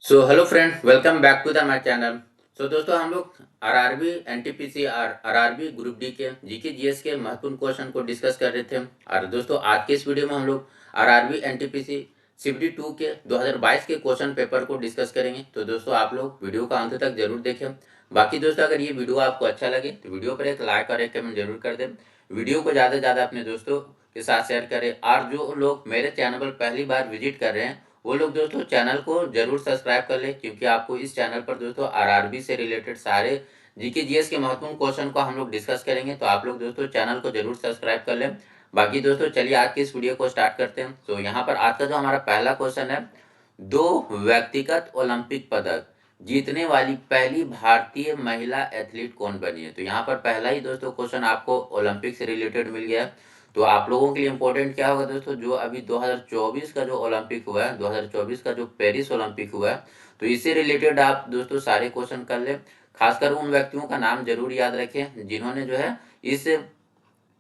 So hello friend, welcome back to the my channel. So दोस्तों, हम लोग RRB NTPC RRB group D के GK GS के महत्वपूर्ण क्वेश्चन को डिस्कस कर रहे थे। और दोस्तों, आज के इस वीडियो में हम लोग आरआरबी एनटीपीसी सीबीडी 2 के 2022 के क्वेश्चन पेपर को डिस्कस करेंगे। तो दोस्तों, आप लोग वीडियो का अंत तक जरूर देखें। बाकी दोस्तों, अगर ये वीडियो आपको अच्छा लगे तो वीडियो पर एक लाइक और एक कमेंट जरूर कर दें। वीडियो को ज़्यादा से ज़्यादा अपने दोस्तों के साथ शेयर करें। और जो लोग मेरे चैनल पर पहली बार विजिट कर रहे हैं वो लोग दोस्तों चैनल को जरूर सब्सक्राइब कर ले, क्योंकि आपको इस चैनल पर दोस्तों आरआरबी से रिलेटेड सारे जीके जीएस के महत्वपूर्ण क्वेश्चन को हम लोग डिस्कस करेंगे। तो आप लोग दोस्तों चैनल को जरूर सब्सक्राइब कर लें। बाकी दोस्तों, चलिए आज की इस वीडियो को स्टार्ट करते हैं। तो यहाँ पर आज का जो हमारा पहला क्वेश्चन है, दो व्यक्तिगत ओलंपिक पदक जीतने वाली पहली भारतीय महिला एथलीट कौन बनी है। तो यहाँ पर पहला ही दोस्तों क्वेश्चन आपको ओलंपिक से रिलेटेड मिल गया। तो आप लोगों के लिए इंपॉर्टेंट क्या होगा दोस्तों, जो अभी 2024 का जो ओलंपिक हुआ है, 2024 का जो पेरिस ओलंपिक हुआ है, तो इससे रिलेटेड आप दोस्तों सारे क्वेश्चन कर लें। खासकर उन व्यक्तियों का नाम जरूर याद रखें जिन्होंने जो है इस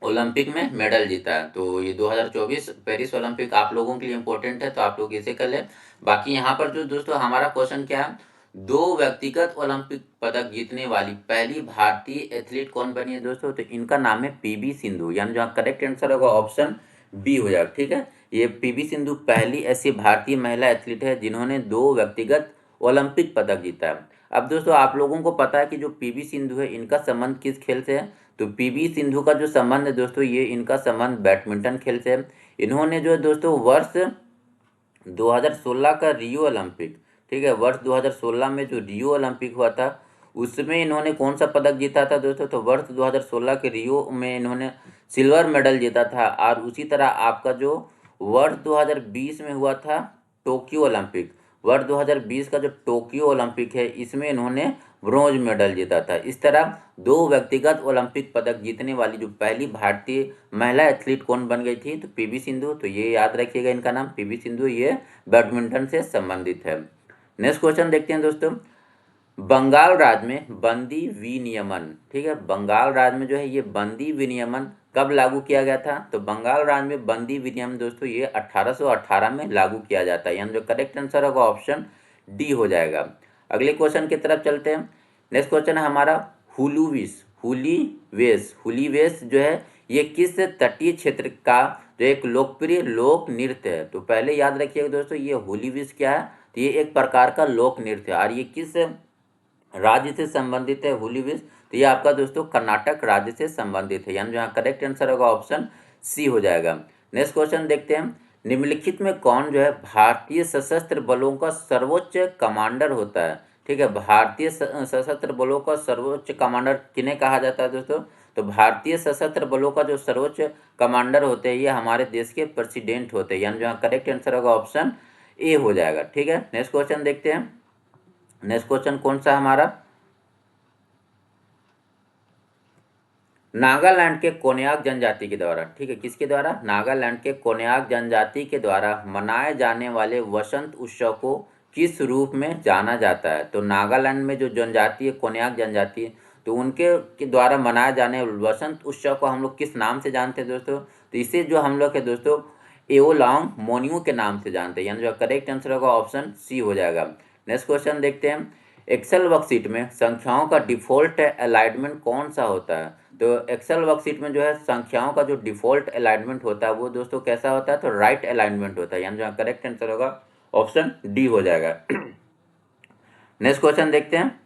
ओलंपिक में मेडल जीता है। तो ये 2024 पेरिस ओलंपिक आप लोगों के लिए इंपॉर्टेंट है, तो आप लोग इसे कर लें। बाकी यहाँ पर जो दोस्तों हमारा क्वेश्चन क्या है, दो व्यक्तिगत ओलंपिक पदक जीतने वाली पहली भारतीय एथलीट कौन बनी है दोस्तों। तो इनका नाम है पीवी सिंधु, यानी जहाँ करेक्ट आंसर होगा ऑप्शन बी हो जाएगा। ठीक है, ये पीवी सिंधु पहली ऐसी भारतीय महिला एथलीट है जिन्होंने दो व्यक्तिगत ओलंपिक पदक जीता है। अब दोस्तों आप लोगों को पता है कि जो पीवी सिंधु है इनका संबंध किस खेल से है। तो पीवी सिंधु का जो संबंध है दोस्तों, ये इनका संबंध बैडमिंटन खेल से है। इन्होंने जो है दोस्तों वर्ष 2016 का रियो ओलंपिक, ठीक है, वर्ष 2016 में जो रियो ओलंपिक हुआ था उसमें इन्होंने कौन सा पदक जीता था दोस्तों। तो वर्ष 2016 के रियो में इन्होंने सिल्वर मेडल जीता था। और उसी तरह आपका जो वर्ष 2020 में हुआ था टोक्यो ओलंपिक, वर्ष 2020 का जो टोक्यो ओलंपिक है इसमें इन्होंने ब्रॉन्ज मेडल जीता था। इस तरह दो व्यक्तिगत ओलंपिक पदक जीतने वाली जो पहली भारतीय महिला एथलीट कौन बन गई थी, तो पीवी सिंधु। तो ये याद रखिएगा, इनका नाम पीवी सिंधु, ये बैडमिंटन से संबंधित है। नेक्स्ट क्वेश्चन देखते हैं दोस्तों, बंगाल राज्य में बंदी विनियमन, ठीक है, बंगाल राज्य में जो है ये बंदी विनियमन कब लागू किया गया था। तो बंगाल राज्य में बंदी विनियमन दोस्तों ये 1818 में लागू किया जाता है, यानी जो करेक्ट आंसर होगा ऑप्शन डी हो जाएगा। अगले क्वेश्चन की तरफ चलते हैं। नेक्स्ट क्वेश्चन है हमारा हुलूविस, हुलीवेस, हुलीवेस जो है ये किस तटीय क्षेत्र का जो एक लोकप्रिय लोक नृत्य है। तो पहले याद रखिएगा दोस्तों, ये हुलीविस क्या है, तो ये एक प्रकार का लोक नृत्य है। और ये किस राज्य से संबंधित है हुलीविस। तो ये आपका दोस्तों कर्नाटक राज्य से संबंधित है, यानी जहाँ करेक्ट आंसर होगा ऑप्शन सी हो जाएगा। नेक्स्ट क्वेश्चन देखते हैं, निम्नलिखित में कौन जो है भारतीय सशस्त्र बलों का सर्वोच्च कमांडर होता है। ठीक है, भारतीय सशस्त्र बलों का सर्वोच्च कमांडर किन्हें कहा जाता है दोस्तों। तो भारतीय सशस्त्र बलों का जो सर्वोच्च कमांडर होते हैं ये हमारे देश के प्रेसिडेंट होते हैं, यानी जहाँ करेक्ट आंसर होगा ऑप्शन ए हो जाएगा। ठीक है, नेक्स्ट क्वेश्चन देखते हैं। नेक्स्ट क्वेश्चन कौन सा हमारा, नागालैंड के कोन्याक जनजाति के द्वारा, ठीक है, किसके द्वारा, नागालैंड के कोन्याक जनजाति के द्वारा मनाए जाने वाले वसंत उत्सव को किस रूप में जाना जाता है। तो नागालैंड में जो जनजाति है कोन्याक जनजाति, तो उनके के द्वारा मनाए जाने वसंत उत्सव को हम लोग किस नाम से जानते हैं दोस्तों। तो इसे जो हम लोग है दोस्तों एओलांग मोनियो के नाम से जानते हैं, यानी जो करेक्ट आंसर होगा ऑप्शन सी हो जाएगा। नेक्स्ट क्वेश्चन देखते हैं, एक्सेल वर्कशीट में संख्याओं का डिफॉल्ट अलाइनमेंट कौन सा होता है। तो एक्सेल वर्कशीट में जो है संख्याओं का जो डिफॉल्ट अलाइनमेंट होता है वो दोस्तों कैसा होता है, तो राइट अलाइनमेंट होता है, यानी जो करेक्ट आंसर होगा ऑप्शन डी हो जाएगा। नेक्स्ट क्वेश्चन देखते हैं,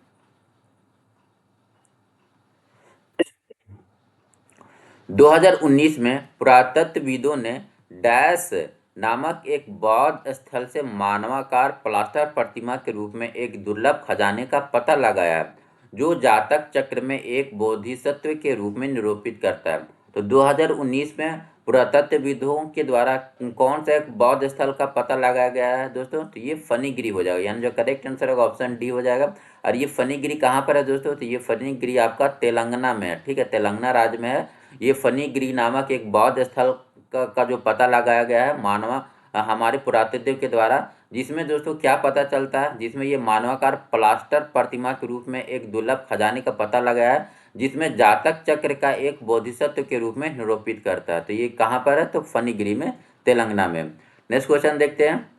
2019 में पुरातत्वविदों ने डैश नामक एक बौद्ध स्थल से मानवाकार प्लास्टर प्रतिमा के रूप में एक दुर्लभ खजाने का पता लगाया है, जो जातक चक्र में एक बोधिसत्व के रूप में निरूपित करता है। तो 2019 में पुरातत्वविदों के द्वारा कौन सा एक बौद्ध स्थल का पता लगाया गया है दोस्तों। तो ये फणिगिरी हो जाएगा, यानी जो करेक्ट आंसर होगा ऑप्शन डी हो जाएगा। और ये फणिगिरी कहाँ पर है दोस्तों, तो ये फणिगिरी आपका तेलंगाना में है, ठीक है, तेलंगाना राज्य में है। ये फणिगिरी नामक एक बौद्ध स्थल का जो पता लगाया गया है मानवा हमारे पुरातत्व के द्वारा, जिसमें दोस्तों क्या पता चलता है, जिसमें ये मानवाकार प्लास्टर प्रतिमा के रूप में एक दुर्लभ खजाने का पता लगाया है, जिसमें जातक चक्र का एक बोधिसत्व के रूप में निरूपित करता है। तो ये कहाँ पर है, तो फणिगिरी में, तेलंगाना में। नेक्स्ट क्वेश्चन देखते हैं,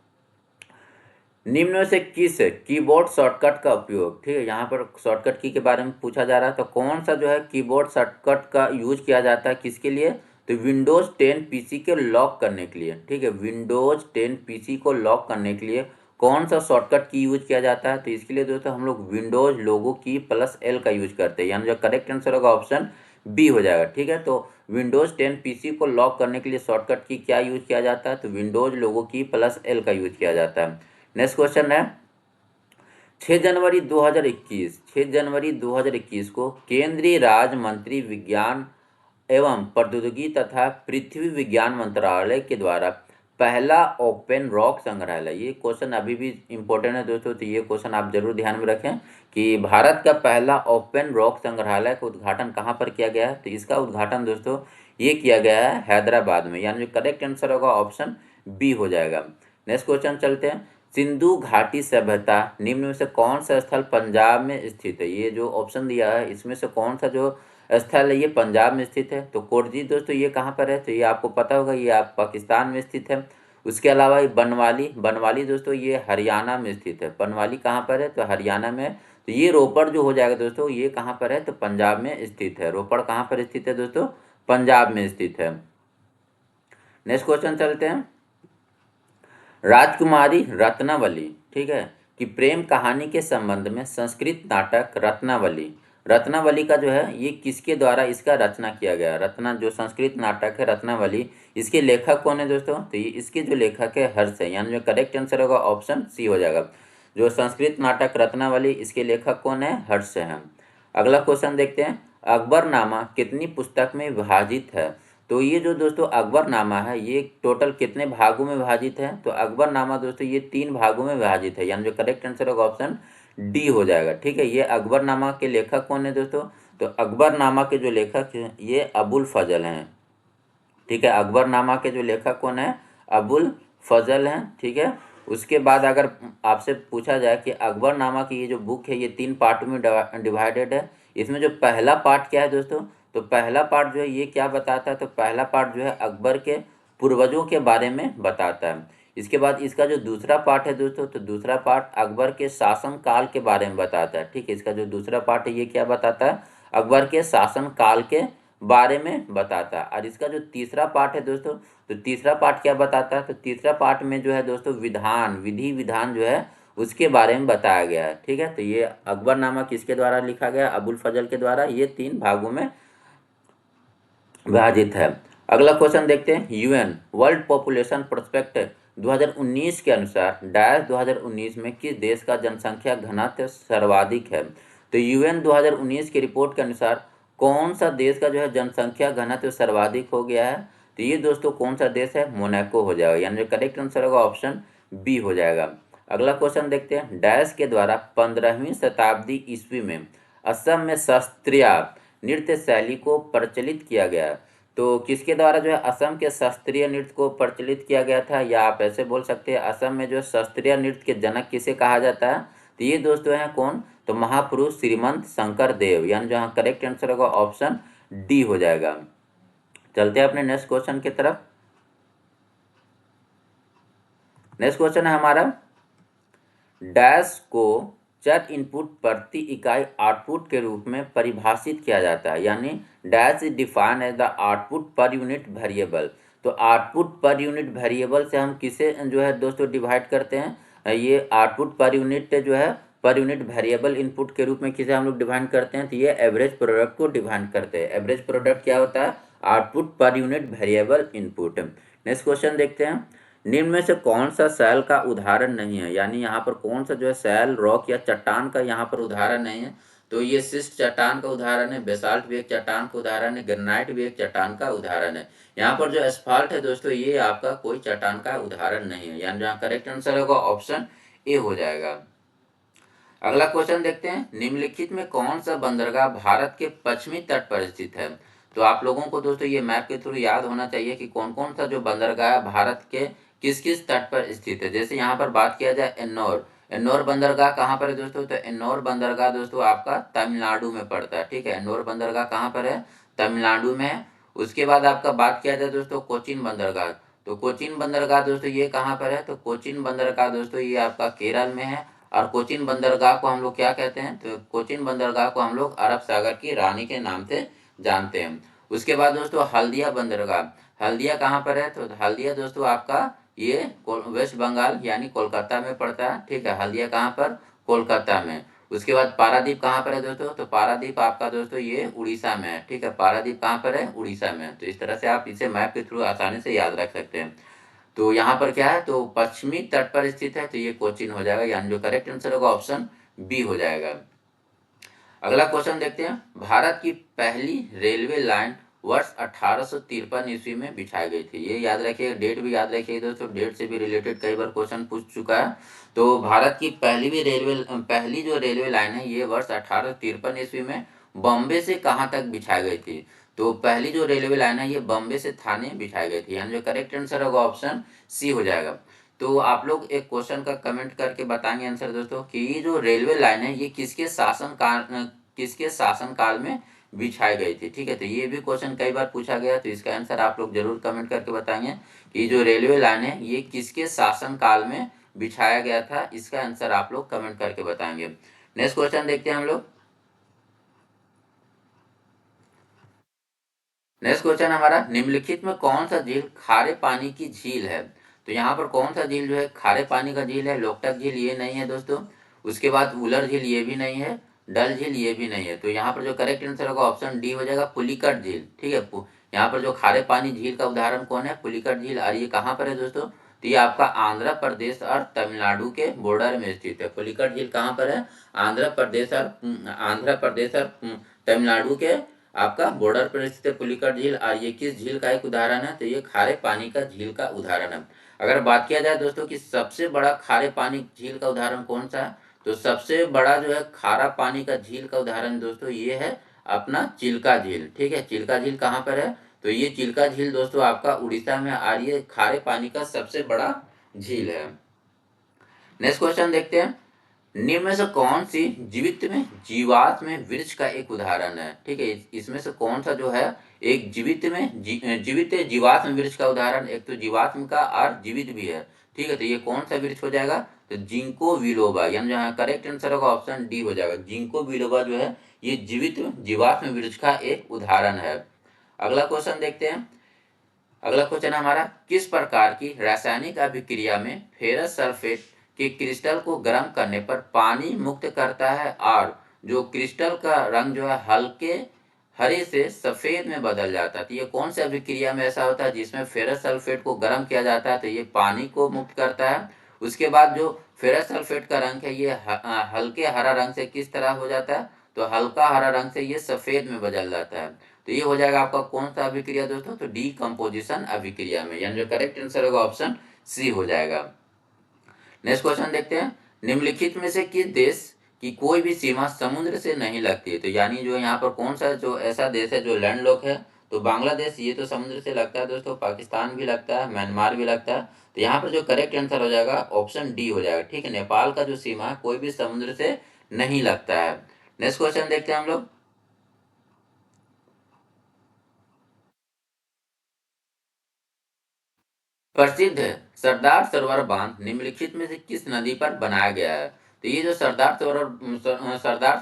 निम्न में से किस कीबोर्ड शॉर्टकट का उपयोग, ठीक है, यहाँ पर शॉर्टकट की के बारे में पूछा जा रहा है, तो कौन सा जो है कीबोर्ड शॉर्टकट का यूज किया जाता है किसके लिए, तो विंडोज 10 पीसी के लॉक करने के लिए, ठीक है, विंडोज 10 पीसी को लॉक करने के लिए कौन सा शॉर्टकट की यूज किया जाता है, तो इसके लिए दोस्तों हम लोग विंडोज लोगो की +L का यूज करते हैं, यानी जो करेक्ट आंसर होगा ऑप्शन बी हो जाएगा, ठीक है। तो विंडोज 10 पीसी को लॉक करने के लिए शॉर्टकट की क्या यूज किया जाता है, तो विंडोज लोगो की +L का यूज किया जाता है। नेक्स्ट क्वेश्चन है 6 जनवरी 2021 को केंद्रीय राज्य मंत्री विज्ञान एवं प्रौद्योगिकी तथा पृथ्वी विज्ञान मंत्रालय के द्वारा पहला ओपन रॉक संग्रहालय, ये क्वेश्चन अभी भी इम्पोर्टेंट है दोस्तों, तो ये क्वेश्चन आप जरूर ध्यान में रखें कि भारत का पहला ओपन रॉक संग्रहालय का उद्घाटन कहाँ पर किया गया है, तो इसका उद्घाटन दोस्तों ये किया गया है हैदराबाद में, यानी जो करेक्ट आंसर होगा ऑप्शन बी हो जाएगा। नेक्स्ट क्वेश्चन चलते हैं, सिंधु घाटी सभ्यता निम्न में से कौन सा स्थल पंजाब में स्थित है, ये जो ऑप्शन दिया है इसमें से कौन सा जो स्थल है ये पंजाब में स्थित है, तो कोटजी दोस्तों ये कहाँ पर है, तो ये आपको पता होगा, ये आप पाकिस्तान में स्थित है। उसके अलावा ये बनवाली दोस्तों ये हरियाणा में स्थित है, बनवाली कहाँ पर है, तो हरियाणा में। तो ये रोपड़ जो हो जाएगा दोस्तों ये कहाँ पर है, तो पंजाब में स्थित है, रोपड़ कहाँ पर स्थित है दोस्तों, पंजाब में स्थित है। नेक्स्ट क्वेश्चन चलते हैं, राजकुमारी रत्नावली, ठीक है, कि प्रेम कहानी के संबंध में संस्कृत नाटक रत्नावली का जो है ये किसके द्वारा इसका रचना किया गया, रत्ना जो संस्कृत नाटक है रत्नावली, इसके लेखक कौन है दोस्तों, तो ये इसके जो लेखक है हर्ष है, यानी जो करेक्ट आंसर होगा ऑप्शन सी हो जाएगा, जो संस्कृत नाटक रत्नावली इसके लेखक कौन है, हर्ष है। अगला क्वेश्चन देखते हैं, अकबरनामा कितनी पुस्तक में विभाजित है, तो ये जो दोस्तों अकबरनामा है ये टोटल कितने भागों में विभाजित है, तो अकबरनामा दोस्तों ये 3 भागों में विभाजित है, यानी जो करेक्ट आंसर होगा ऑप्शन डी हो जाएगा, ठीक है। ये अकबरनामा के लेखक कौन है दोस्तों, तो अकबरनामा के जो लेखक हैं ये अबुल फजल हैं, ठीक है, अकबरनामा के जो लेखक कौन है, अबुल फजल हैं, ठीक है। उसके बाद अगर आपसे पूछा जाए कि अकबरनामा की ये जो बुक है ये 3 पार्ट में डिवाइडेड है, इसमें जो पहला पार्ट क्या है दोस्तों, तो पहला पार्ट जो है ये क्या बताता है, तो पहला पार्ट जो है अकबर के पूर्वजों के बारे में बताता है। इसके बाद इसका जो दूसरा पार्ट है दोस्तों, तो दूसरा पार्ट अकबर के शासन काल के बारे में बताता है, ठीक है, इसका जो दूसरा पार्ट है ये क्या बताता है, अकबर के शासन काल के बारे में बताता है। और इसका जो तीसरा पार्ट है दोस्तों, तो तीसरा पार्ट क्या बताता है, तो तीसरा पार्ट में जो है दोस्तों विधि विधान जो है उसके बारे में बताया गया है, ठीक है। तो ये अकबरनामा किसके द्वारा लिखा गया, अबुल फजल के द्वारा, ये 3 भागों में विभाजित है। अगला क्वेश्चन देखते हैं, यूएन वर्ल्ड पॉपुलेशन प्रोस्पेक्ट 2019 के अनुसार डैश 2019 में किस देश का जनसंख्या घनत्व सर्वाधिक है, तो यूएन 2019 की रिपोर्ट के अनुसार कौन सा देश का जो है जनसंख्या घनत्व सर्वाधिक हो गया है, तो ये दोस्तों कौन सा देश है, मोनाको हो जाएगा, यानी करेक्ट आंसर होगा ऑप्शन बी हो जाएगा। अगला क्वेश्चन देखते हैं, डैश के द्वारा 15वीं शताब्दी ईस्वी में असम में शास्त्रीय नृत्य शैली को प्रचलित किया गया, तो किसके द्वारा जो है असम के शास्त्रीय नृत्य को प्रचलित किया गया था, या आप ऐसे बोल सकते हैं असम में जो शास्त्रीय नृत्य के जनक किसे कहा जाता है, तो ये दोस्तों हैं कौन, तो महापुरुष श्रीमंत शंकर देव, यानी जहाँ करेक्ट आंसर होगा ऑप्शन डी हो जाएगा। चलते हैं अपने नेक्स्ट क्वेश्चन की तरफ। नेक्स्ट क्वेश्चन है हमारा, डैश को चर इनपुट प्रति इकाई आउटपुट के रूप में परिभाषित किया जाता है, यानी dash is defined as the output per unit variable, तो आउटपुट पर यूनिट वेरिएबल से हम किसे जो है दोस्तों डिवाइड करते हैं, ये आउटपुट पर यूनिट जो है पर यूनिट वेरिएबल इनपुट के रूप में किसे हम लोग डिफाइन करते हैं, तो ये एवरेज प्रोडक्ट को डिफाइन करते हैं। एवरेज प्रोडक्ट क्या होता है, output per unit variable input. Next question देखते हैं, निम्न में से कौन सा सेल का उदाहरण नहीं है, यानी यहाँ पर कौन सा जो है सेल रॉक या चट्टान का यहाँ पर उदाहरण नहीं है, तो ये सिस्ट चट्टान का उदाहरण है, बेसाल्ट भी एक चट्टान का उदाहरण है, ग्रेनाइट भी एक चट्टान का उदाहरण है। यहाँ पर जो एस्फाल्ट है दोस्तों ये आपका कोई चट्टान का उदाहरण नहीं है, यानी जहाँ करेक्ट आंसर होगा ऑप्शन ए हो जाएगा। अगला क्वेश्चन देखते हैं, निम्नलिखित में कौन सा बंदरगाह भारत के पश्चिमी तट पर स्थित है, तो आप लोगों को दोस्तों ये मैप के थ्रू याद होना चाहिए कि कौन कौन सा जो बंदरगाह भारत के किस किस तट पर स्थित है। जैसे यहाँ पर बात किया जाए एन्नौर बंदरगाह कहाँ पर है दोस्तों, तो एन्नौर बंदरगाह दोस्तों आपका तमिलनाडु में पड़ता है, ठीक है, एन्नौर बंदरगाह कहाँ पर है, तमिलनाडु में है। उसके बाद आपका बात किया जाए दोस्तों कोचीन बंदरगाह, तो कोचीन बंदरगाह दोस्तों ये कहाँ पर है, तो कोचीन बंदरगाह दोस्तों ये आपका केरल में है। और कोचीन बंदरगाह को हम लोग क्या कहते हैं, तो कोचीन बंदरगाह को हम लोग अरब सागर की रानी के नाम से जानते हैं। उसके बाद दोस्तों हल्दिया बंदरगाह, हल्दिया कहाँ पर है, तो हल्दिया दोस्तों आपका ये वेस्ट बंगाल यानी कोलकाता में पड़ता है। ठीक है, हल्दिया कहाँ पर, कोलकाता में। उसके बाद पारादीप कहाँ पर है दोस्तों, तो पारादीप आपका दोस्तों ये उड़ीसा में है। ठीक है, पारादीप कहाँ पर है, उड़ीसा में। तो इस तरह से आप इसे मैप के थ्रू आसानी से याद रख सकते हैं। तो यहाँ पर क्या है, तो पश्चिमी तट पर स्थित है, तो ये कोचीन हो जाएगा, यानी जो करेक्ट आंसर होगा ऑप्शन बी हो जाएगा। अगला क्वेश्चन देखते हैं, भारत की पहली रेलवे लाइन वर्ष 1853 ईस्वी में बिछाई गई थी। ये याद रखिए, डेट भी याद रखिए दोस्तों, डेट से भी रिलेटेड कई बार क्वेश्चन पूछ चुका है। तो भारत की पहली जो रेलवे लाइन है ये वर्ष 1853 ईस्वी में बॉम्बे से कहाँ तक बिछाई गई थी। तो पहली जो रेलवे लाइन है ये बॉम्बे से थाने बिछाई गई थी, यानी जो करेक्ट आंसर होगा ऑप्शन सी हो जाएगा। तो आप लोग एक क्वेश्चन का कमेंट करके बताएंगे आंसर दोस्तों कि ये जो रेलवे लाइन है ये किसके शासन काल में बिछाई गई थी। ठीक है, तो ये भी क्वेश्चन कई बार पूछा गया, तो इसका आंसर आप लोग जरूर कमेंट करके बताएंगे कि जो रेलवे लाइन है ये किसके शासन काल में बिछाया गया था। इसका आंसर आप लोग कमेंट करके बताएंगे। नेक्स्ट क्वेश्चन देखते हैं हम लोग। नेक्स्ट क्वेश्चन हमारा, निम्नलिखित में कौन सा झील खारे पानी की झील है। तो यहाँ पर कौन सा झील जो है खारे पानी का झील है, लोकटक झील ये नहीं है दोस्तों। उसके बाद उलर झील ये भी नहीं है, डल झील ये भी नहीं है। तो यहाँ पर जो करेक्ट आंसर होगा ऑप्शन डी हो जाएगा, पुलिकट झील। ठीक है, यहाँ पर जो खारे पानी झील का उदाहरण कौन है, पुलिकट झील। और ये कहाँ पर है दोस्तों, तो ये आपका आंध्र प्रदेश और तमिलनाडु के बॉर्डर में स्थित है। पुलिकट झील कहाँ पर है, आंध्र प्रदेश और तमिलनाडु के आपका बॉर्डर पर स्थित है पुलिकट झील। और ये किस झील का एक उदाहरण है, तो ये खारे पानी का झील का उदाहरण है। अगर बात किया जाए दोस्तों कि सबसे बड़ा खारे पानी झील का उदाहरण कौन सा है, तो सबसे बड़ा जो है खारा पानी का झील का उदाहरण दोस्तों ये है अपना चिल्का झील। ठीक है, चिल्का झील कहाँ पर है, तो ये चिल्का झील दोस्तों आपका उड़ीसा में आ रही है, खारे पानी का सबसे बड़ा झील है। नेक्स्ट क्वेश्चन देखते हैं, निम्न में से कौन सी जीवात्म में वृक्ष का एक उदाहरण है। ठीक है, इसमें से कौन सा जो है एक जीवित जीवात्म वृक्ष का उदाहरण, एक तो जीवात्म का और जीवित भी है। ठीक है, तो ये कौन सा वृक्ष हो जाएगा, तो जिंको बिलोबा, यानी जो करेक्ट आंसर होगा ऑप्शन डी हो जाएगा। जिंको बिलोबा जो है ये जीवात्म वृक्ष का एक उदाहरण है। अगला क्वेश्चन देखते हैं। अगला क्वेश्चन हमारा, किस प्रकार की रासायनिक अभिक्रिया में फेरस सल्फेट के क्रिस्टल को गर्म करने पर पानी मुक्त करता है और जो क्रिस्टल का रंग जो है हल्के हरे से सफेद में बदल जाता है। तो ये कौन सी अभिक्रिया में ऐसा होता है जिसमें फेरस सल्फेट को गर्म किया जाता है, तो ये पानी को मुक्त करता है। उसके बाद जो फेरस सल्फेट का रंग है ये हल्के हरा रंग से किस तरह हो जाता है, तो हल्का हरा रंग से ये सफेद में बदल जाता है। तो ये हो जाएगा आपका कौन सा अभिक्रिया दोस्तों, तो डीकम्पोजिशन अभिक्रिया में, यानी जो करेक्ट आंसर होगा ऑप्शन सी हो जाएगा। नेक्स्ट क्वेश्चन देखते हैं, निम्नलिखित में से किस देश की कोई भी सीमा समुद्र से नहीं लगती है। तो यानी जो यहाँ पर कौन सा जो ऐसा देश है जो लैंडलॉक है, तो बांग्लादेश ये तो समुद्र से लगता है दोस्तों, पाकिस्तान भी लगता है, म्यांमार भी लगता है। तो यहाँ पर जो करेक्ट आंसर हो जाएगा ऑप्शन डी हो जाएगा। ठीक है, नेपाल का जो सीमा है कोई भी समुद्र से नहीं लगता है। नेक्स्ट क्वेश्चन देखते हैं हम लोग। प्रसिद्ध सरदार सरोवर बांध निम्नलिखित में से किस नदी पर बनाया गया है। तो ये जो सरदार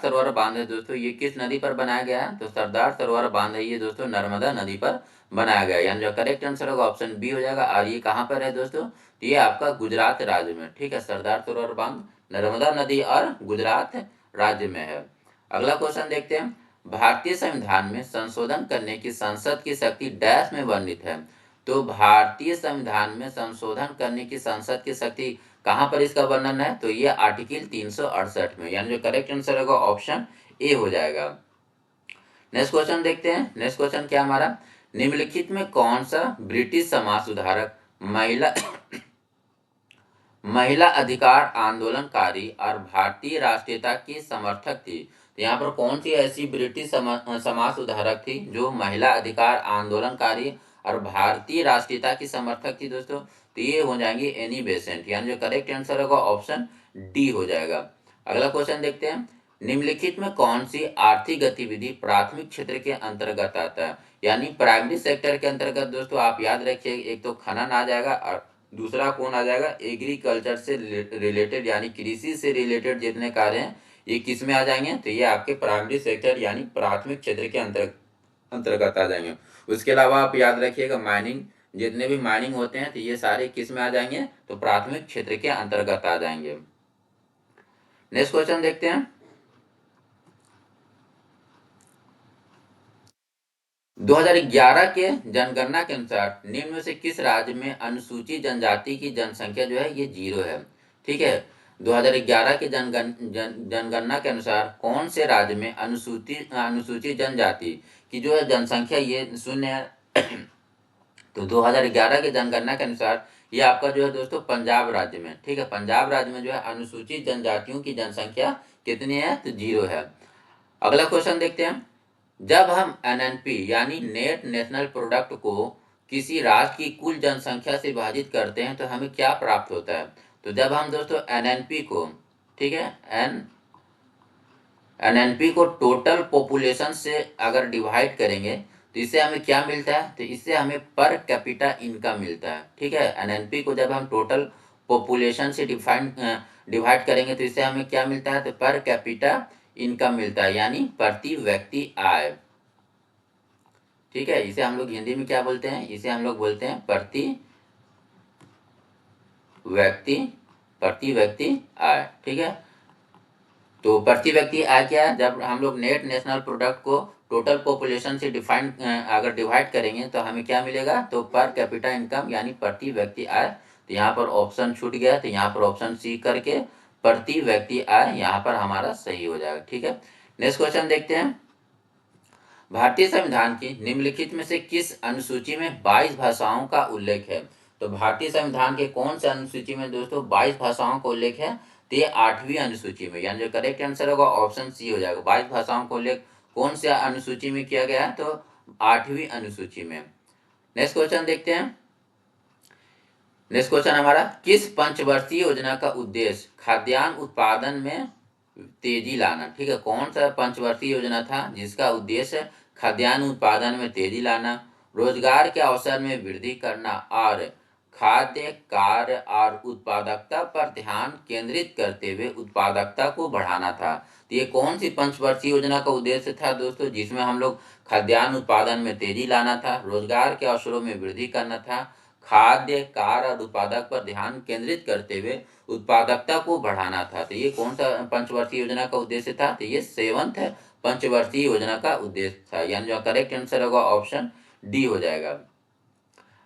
सरोवर बांध है दोस्तों ये किस नदी पर बनाया गया है, तो सरदार सरोवर बांध है ये दोस्तों नर्मदा नदी पर बनाया गया है, यानी जो करेक्ट आंसर होगा ऑप्शन बी हो जाएगा। और ये कहाँ पर है दोस्तों, तो ये आपका गुजरात राज्य में। ठीक है, सरदार सरोवर बांध नर्मदा नदी और गुजरात राज्य में है। अगला क्वेश्चन देखते हैं, भारतीय संविधान में संशोधन करने की संसद की शक्ति डैश में वर्णित है। तो भारतीय संविधान में संशोधन करने की संसद की शक्ति कहाँ पर इसका वर्णन है, तो ये आर्टिकल 368 में, यानी जो करेक्ट आंसर होगा ऑप्शन ए हो जाएगा। नेक्स्ट क्वेश्चन देखते हैं। नेक्स्ट क्वेश्चन क्या हमारा, निम्नलिखित में कौन सा ब्रिटिश समाज सुधारक महिला महिला अधिकार आंदोलनकारी और भारतीय राष्ट्रीयता की समर्थक थी। तो यहाँ पर कौन सी ऐसी ब्रिटिश समाज सुधारक थी जो महिला अधिकार आंदोलनकारी और भारतीय राष्ट्रीयता की समर्थक थी दोस्तों, तो ये हो जाएंगी एनी बेसेंट, यानी जो करेक्ट आंसर होगा ऑप्शन डी हो जाएगा। अगला क्वेश्चन देखते हैं, निम्नलिखित में कौन सी आर्थिक गतिविधि प्राथमिक क्षेत्र के अंतर्गत आता है? यानी प्राइमरी सेक्टर के अंतर्गत दोस्तों आप याद रखिए, एक तो खनन आ जाएगा और दूसरा कौन आ जाएगा, एग्रीकल्चर से रिलेटेड यानी कृषि से रिलेटेड जितने कार्य हैं ये किस में आ जाएंगे, तो ये आपके प्राइमरी सेक्टर यानी प्राथमिक क्षेत्र के अंतर्गत आ जाएंगे। उसके अलावा आप याद रखिएगा माइनिंग, जितने भी माइनिंग होते हैं तो ये सारे किस में आ जाएंगे, तो प्राथमिक क्षेत्र के अंतर्गत आ जाएंगे। नेक्स्ट क्वेश्चन देखते हैं। 2011 के जनगणना के अनुसार निम्न में से किस राज्य में अनुसूचित जनजाति की जनसंख्या जो है ये 0 है? ठीक है, 2011 के जनगणना के अनुसार कौन से राज्य में अनुसूचित जनजाति की जो है जनसंख्या ये 0 है? तो 2011 के जनगणना के अनुसार ये आपका जो है दोस्तों पंजाब राज्य में, ठीक है, पंजाब राज्य में जो है अनुसूचित जनजातियों की जनसंख्या कितनी है, तो 0 है। अगला क्वेश्चन देखते हैं। जब हम एनएनपी यानी नेट नेशनल प्रोडक्ट को किसी राष्ट्र की कुल जनसंख्या से विभाजित करते हैं तो हमें क्या प्राप्त होता है? तो जब हम दोस्तों एनएनपी को, ठीक है, एनएनपी को टोटल पॉपुलेशन से अगर डिवाइड करेंगे तो इससे हमें क्या मिलता है, तो इससे हमें पर कैपिटा इनकम मिलता है। ठीक है, एनएनपी को जब हम टोटल पॉपुलेशन से डिवाइड करेंगे तो इससे हमें क्या मिलता है, तो पर कैपिटा इनकम मिलता है, यानी प्रति व्यक्ति आय। ठीक है, इसे हम लोग हिंदी में क्या बोलते हैं, इसे हम लोग बोलते हैं व्यक्ति प्रति व्यक्ति आय। ठीक है, तो प्रति व्यक्ति आय क्या है, जब हम लोग नेट नेशनल प्रोडक्ट को टोटल पॉपुलेशन से अगर डिवाइड करेंगे तो हमें क्या मिलेगा, तो पर कैपिटा इनकम यानी प्रति व्यक्ति आय। तो यहाँ पर ऑप्शन छूट गया, तो यहाँ पर ऑप्शन सी करके प्रति व्यक्ति आय यहाँ पर हमारा सही हो जाएगा। ठीक है, नेक्स्ट क्वेश्चन देखते हैं। भारतीय संविधान की निम्नलिखित में से किस अनुसूची में 22 भाषाओं का उल्लेख है? तो भारतीय संविधान के कौन से अनुसूची में दोस्तों 22 भाषाओं का उल्लेख है? तो ये 8वीं अनुसूची में, यानी जो करेक्ट आंसर होगा ऑप्शन सी हो जाएगा। 22 भाषाओं का उल्लेख कौन से अनुसूची में किया गया है, तो 8वीं अनुसूची में। नेक्स्ट क्वेश्चन देखते हैं। नेक्स्ट क्वेश्चन हमारा, किस पंचवर्षीय योजना का उद्देश्य खाद्यान्न उत्पादन में तेजी लाना? ठीक है, कौन सा पंचवर्षीय योजना था जिसका उद्देश्य खाद्यान्न उत्पादन में तेजी लाना, रोजगार के अवसर में वृद्धि करना और खाद्य कार्य और उत्पादकता पर ध्यान केंद्रित करते हुए उत्पादकता को बढ़ाना था? तो ये कौन सी पंचवर्षीय योजना का उद्देश्य था दोस्तों, जिसमें हम लोग खाद्यान्न उत्पादन में तेजी लाना था, रोजगार के अवसरों में वृद्धि करना था, खाद्य कार्य और उत्पादक पर ध्यान केंद्रित करते हुए उत्पादकता को बढ़ाना था? तो ये कौन सा पंचवर्षीय योजना का उद्देश्य था, तो ये 7th पंचवर्षीय योजना का उद्देश्य था, यानी जो करेक्ट आंसर होगा ऑप्शन डी हो जाएगा।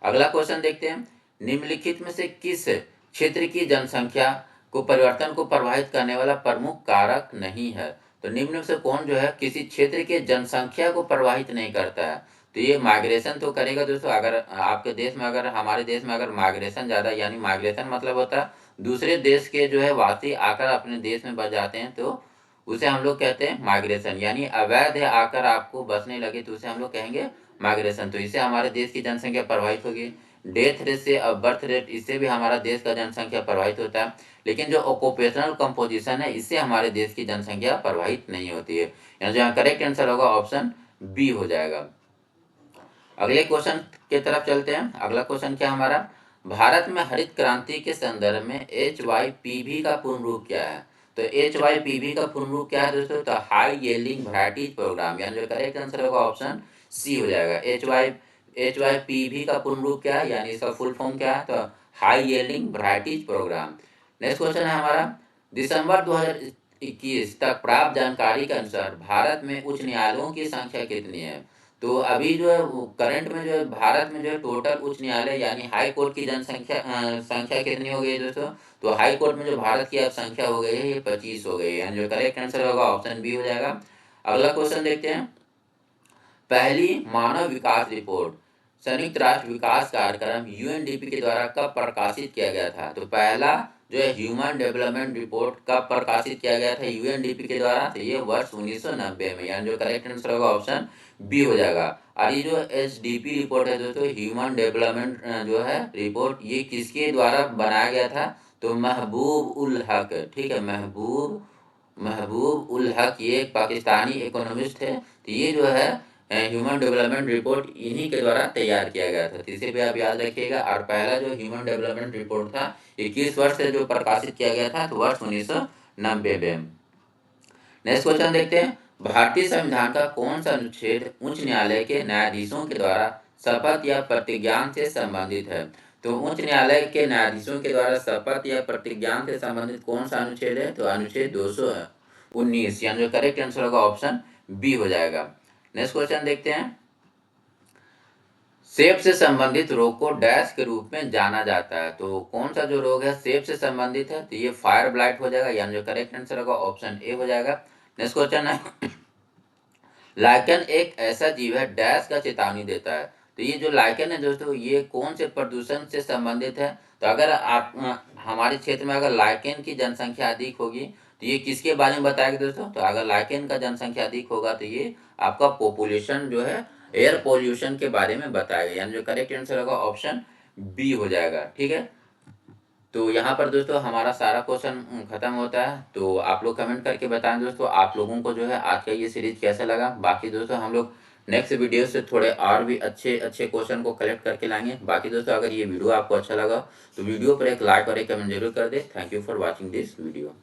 अगला क्वेश्चन देखते हैं। निम्नलिखित में से किस क्षेत्र की जनसंख्या को परिवर्तन को प्रभावित करने वाला प्रमुख कारक नहीं है? तो निम्न में से कौन जो है किसी क्षेत्र के जनसंख्या को प्रभावित नहीं करता है? तो ये माइग्रेशन तो करेगा दोस्तों। अगर आपके देश में, अगर हमारे देश में अगर माइग्रेशन ज़्यादा, यानी माइग्रेशन मतलब होता है दूसरे देश के जो है वासी आकर अपने देश में बस जाते हैं, तो उसे हम लोग कहते हैं माइग्रेशन, यानी अवैध आकर आपको बसने लगे तो उसे हम लोग कहेंगे माइग्रेशन। तो इससे हमारे देश की जनसंख्या प्रभावित होगी। डेथ रेट से और बर्थ रेट, इससे भी हमारा देश का जनसंख्या प्रभावित होता है। लेकिन जो ऑक्यूपेशनल कंपोजिशन है इससे हमारे देश की जनसंख्या प्रभावित नहीं होती है, यानी जो करेक्ट आंसर होगा ऑप्शन बी हो जाएगा। अगले क्वेश्चन के तरफ चलते हैं। अगला क्वेश्चन क्या हमारा, भारत में हरित क्रांति के संदर्भ में HYPV का पूर्ण रूप क्या है? तो HYPV का पूर्ण रूप क्या है दोस्तों, तो हाई यील्डिंग वैरायटीज प्रोग्राम, यानी जो करेक्ट आंसर होगा ऑप्शन सी हो जाएगा। HYPV का पूर्ण रूप क्या है, यानी इसका फुल फॉर्म क्या है, तो high yielding varieties programme. Next question है हमारा, दिसंबर 2021 तक प्राप्त जानकारी के अनुसार भारत में उच्च न्यायालयों की संख्या कितनी है? तो अभी जो है करंट में जो है भारत में जो है टोटल उच्च न्यायालय यानी हाई कोर्ट की संख्या कितनी हो गई है दोस्तों? तो हाई कोर्ट में जो भारत की अब संख्या हो गई है ये 25 हो गई है, यानी जो करेक्ट आंसर होगा ऑप्शन बी हो जाएगा। अगला क्वेश्चन देखते हैं। पहली मानव विकास रिपोर्ट संयुक्त राष्ट्र विकास कार्यक्रम UNDP के द्वारा कब प्रकाशित किया गया था? तो पहला जो है ह्यूमन डेवलपमेंट रिपोर्ट कब प्रकाशित किया गया था UNDP के द्वारा? तो ये वर्ष 1990 में, यानी जो करेक्ट आंसर होगा ऑप्शन बी हो जाएगा। और ये जो HDP रिपोर्ट है दोस्तों, ह्यूमन डेवलपमेंट जो है रिपोर्ट, ये किसके द्वारा बनाया गया था? तो महबूब उल हक, ठीक है, महबूब महबूब उल हक, ये एक पाकिस्तानी इकोनॉमिस्ट है। तो ये जो है ह्यूमन डेवलपमेंट रिपोर्ट इन्हीं के द्वारा तैयार किया गया था। तो इसे भी आप याद रखिएगा। और पहला जो ह्यूमन डेवलपमेंट रिपोर्ट था 21 वर्ष से जो प्रकाशित किया गया था, तो वर्ष 1990 में। नेक्स्ट क्वेश्चन देखते हैं, भारतीय संविधान का कौन सा अनुच्छेद उच्च न्यायालय के न्यायाधीशों के द्वारा शपथ या प्रतिज्ञान से संबंधित है? तो उच्च न्यायालय के न्यायाधीशों के द्वारा शपथ या प्रतिज्ञान से संबंधित कौन सा अनुच्छेद है? तो अनुच्छेद 219, यानी जो करेक्ट आंसर होगा ऑप्शन बी हो जाएगा। नेक्स्ट क्वेश्चन देखते हैं, सेब से संबंधित रोग को डैश के रूप में जाना जाता है। तो कौन सा जो रोग है सेब से संबंधित है? तो ये फायर ब्लाइट हो जाएगा, यानी जो करेक्ट आंसर होगा ऑप्शन ए हो जाएगा। नेक्स्ट क्वेश्चन है, लाइकन एक ऐसा जीव है डैश का चेतावनी देता है। तो ये जो लाइकन है दोस्तों, ये कौन से प्रदूषण से संबंधित है? तो अगर आप हमारे क्षेत्र में अगर लाइकन की जनसंख्या अधिक होगी तो ये किसके बारे में बताएगा दोस्तों? तो अगर लाइकन का जनसंख्या अधिक होगा तो ये आपका पॉपुलेशन जो है एयर पॉल्यूशन के बारे में बताएगा, यानी जो करेक्ट आंसर होगा ऑप्शन बी हो जाएगा। ठीक है, तो यहाँ पर दोस्तों हमारा सारा क्वेश्चन खत्म होता है। तो आप लोग कमेंट करके बताएं दोस्तों आप लोगों को जो है आज का ये सीरीज कैसा लगा। बाकी दोस्तों हम लोग नेक्स्ट वीडियो से थोड़े और भी अच्छे अच्छे क्वेश्चन को कलेक्ट करके लाएंगे। बाकी दोस्तों अगर ये वीडियो आपको अच्छा लगा तो वीडियो पर एक लाइक और एक कमेंट जरूर कर दे। Thank you for watching this video.